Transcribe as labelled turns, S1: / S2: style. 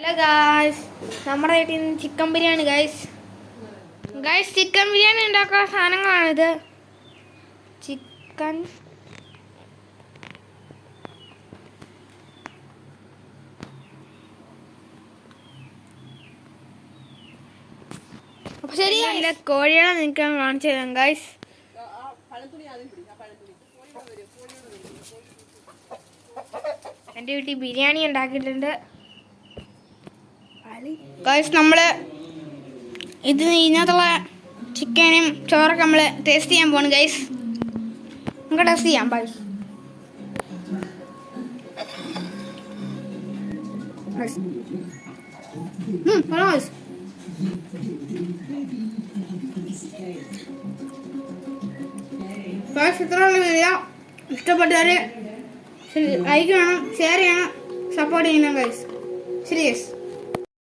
S1: Hello guys, നമ്മുടെ വീട്ടിൽ നിന്ന് chicken biryani guys. Chicken biryani ഉണ്ടാക്കുന്ന സാധനങ്ങളാണിത്. ചിക്കൻ, അപ്പോൾ ശരി എൻ്റെ കോഴികളെ നിങ്ങൾക്ക് കാണിച്ചു തരാം ഗായ്സ്. എൻ്റെ വീട്ടിൽ ബിരിയാണി ഉണ്ടാക്കിയിട്ടുണ്ട് ഗായ്സ്. നമ്മൾ ഇതിനകത്തുള്ള ചിക്കനും ചോറൊക്കെ നമ്മൾ ടേസ്റ്റ് ചെയ്യാൻ പോകണം ഗൈസ്. നമുക്ക് ടേസ്റ്റ് ചെയ്യാം ഗൈസ്. ഇത്രയുള്ള വീഡിയോ ഇഷ്ടപ്പെട്ടവർ ലൈക്ക് ചെയ്യണം, ഷെയർ ചെയ്യണം, സപ്പോർട്ട് ചെയ്യണം ഗൈസ്. ശരി ഗൈസ്.